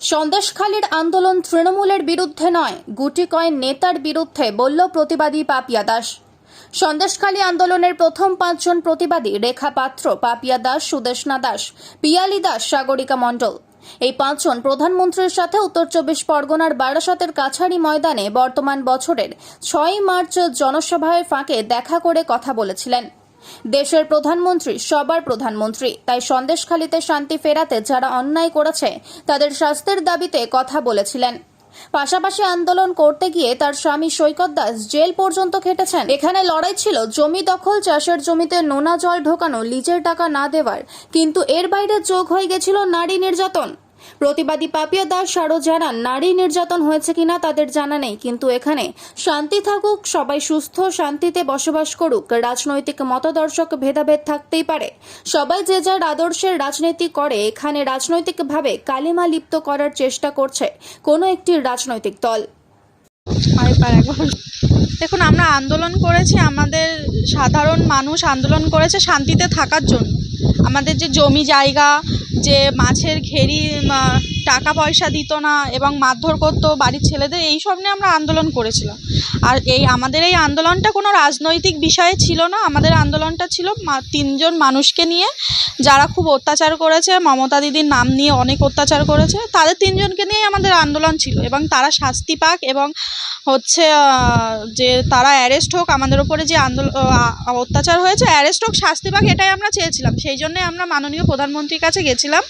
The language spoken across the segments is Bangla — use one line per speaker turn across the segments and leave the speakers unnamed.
সন্দেশখালীর আন্দোলন তৃণমূলের বিরুদ্ধে নয়, গুটি কয়েক নেতার বিরুদ্ধে বলল প্রতিবাদী পাপিয়া দাস। সন্দেশখালী আন্দোলনের প্রথম 5 জন প্রতিবাদী রেখা পাত্র, পাপিয়া দাস, সুদেষ্ণা দাস, পিয়ালি দাস, সাগরিকা মণ্ডল। এই 5 জন প্রধানমন্ত্রীর সাথে উত্তর 24 পরগনার বারাসাতের কাছারি ময়দানে বর্তমান বছরের 6 মার্চ জনসভায় ফাঁকে দেখা করে কথা বলেছিলেন। দেশের প্রধানমন্ত্রী সবার প্রধানমন্ত্রী, তাই সন্দেশখালীতে শান্তি ফেরাতে যারা অন্যায় করেছে তাদের শাস্তির দাবিতে কথা বলেছিলেন। পাশাপাশি আন্দোলন করতে গিয়ে তার স্বামী সৈকত দাস জেল পর্যন্ত খেটেছেন। এখানে লড়াই ছিল জমি দখল, চাষের জমিতে নোনা জল ঢোকানো, লিজের টাকা না দেওয়ার, কিন্তু এর বাইরে যোগ হয়ে গেছিল নারী নির্যাতন। প্রতিবাদী পাপিয়া দাস আরও জানান, নারী নির্যাতন হয়েছে কিনা তাদের জানা নেই, কিন্তু এখানে শান্তি থাকুক, সবাই সুস্থ শান্তিতে বসবাস করুক। রাজনৈতিক মতাদর্শক ভেদাভেদ থাকতেই পারে, সবাই যে যার আদর্শের রাজনীতি করে। এখানে রাজনৈতিকভাবে কালিমা লিপ্ত করার চেষ্টা করছে কোনো একটি রাজনৈতিক দল।
দেখুন, আমরা আন্দোলন করেছি, আমাদের সাধারণ মানুষ আন্দোলন করেছে শান্তিতে থাকার জন্য। আমাদের যে জমি জায়গা, যে মাছের ঘেরি টাকা পয়সা দিত না এবং মারধর করতো বাড়ির ছেলেদের, এই সব নিয়ে আমরা আন্দোলন করেছিলাম। আর আমাদের এই আন্দোলনটা কোনো রাজনৈতিক বিষয়ে ছিল না। আমাদের আন্দোলনটা ছিল 3 জন মানুষকে নিয়ে, যারা খুব অত্যাচার করেছে, মমতা দিদির নাম নিয়ে অনেক অত্যাচার করেছে, তাদের 3 জনকে নিয়ে আমাদের আন্দোলন ছিল এবং তারা শাস্তি পাক এবং যে তারা অ্যারেস্ট হোক, আমাদের ওপরে যে অত্যাচার হয়েছে অ্যারেস্ট হোক, শাস্তি পাক, এটাই আমরা চেয়েছিলাম। সেই জন্যে আমরা মাননীয় প্রধানমন্ত্রীর কাছে গেছিলাম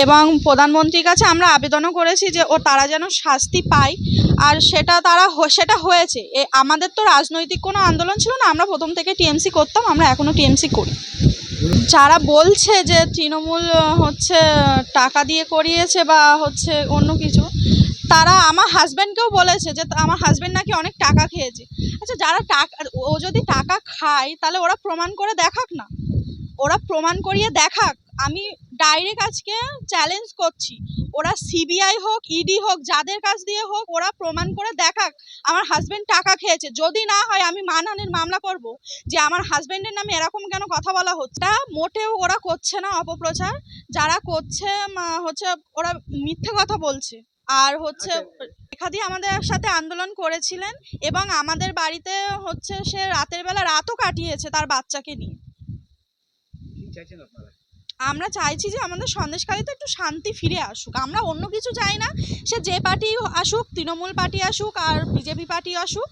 এবং প্রধানমন্ত্রীর কাছে আমরা আবেদনও করেছি যে তারা যেন শাস্তি পায়। আর সেটা হয়েছে। আমাদের তো রাজনৈতিক কোনো আন্দোলন ছিল না, আমরা প্রথম থেকে টিএমসি করতাম, আমরা এখনও টিএমসি করি। যারা বলছে যে তৃণমূল টাকা দিয়ে করিয়েছে বা অন্য কিছু, তারা আমার হাজব্যান্ডকেও বলেছে যে আমার হাজব্যান্ড নাকি অনেক টাকা খেয়েছে। আচ্ছা, ও যদি টাকা খায় তাহলে ওরা প্রমাণ করে দেখাক না, ওরা প্রমাণ করিয়ে দেখাক। আমি ডাইরেক্ট আজকে চ্যালেঞ্জ করছি, ওরা সিবিআই হোক, ইডি হোক, যাদের কাছ দিয়ে হোক, ওরা প্রমাণ করে দেখাক আমার হাজব্যান্ড টাকা খেয়েছে। যদি না হয় আমি মানহানির মামলা করব যে আমার হাজব্যান্ডের নামে এরকম কেন কথা বলা হচ্ছে। তা মোটেও ওরা করছে না অপপ্রচার, যারা করছে ওরা মিথ্যে কথা বলছে। আর রেখা দি আমাদের সাথে আন্দোলন করেছিলেন এবং আমাদের বাড়িতে সে রাতের বেলা রাতও কাটিয়েছে তার বাচ্চাকে নিয়ে। আমরা চাইছি যে আমাদের সন্দেশখালীতে একটু শান্তি ফিরে আসুক। আমরা অন্য কিছু চাই না, সে যে পার্টি আসুক, তৃণমূল পার্টি আসুক আর বিজেপি পার্টি আসুক,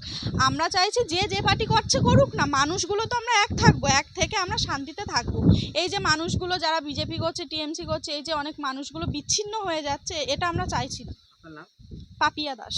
আমরা চাইছি যে পার্টি করছে করুক না। মানুষগুলো তো আমরা এক থাকবো, এক থেকে আমরা শান্তিতে থাকবো। এই যে মানুষগুলো যারা বিজেপি করছে, টিএমসি করছে, এই যে অনেক মানুষগুলো বিচ্ছিন্ন হয়ে যাচ্ছে, এটা আমরা চাইছি না। পাপিয়া দাস।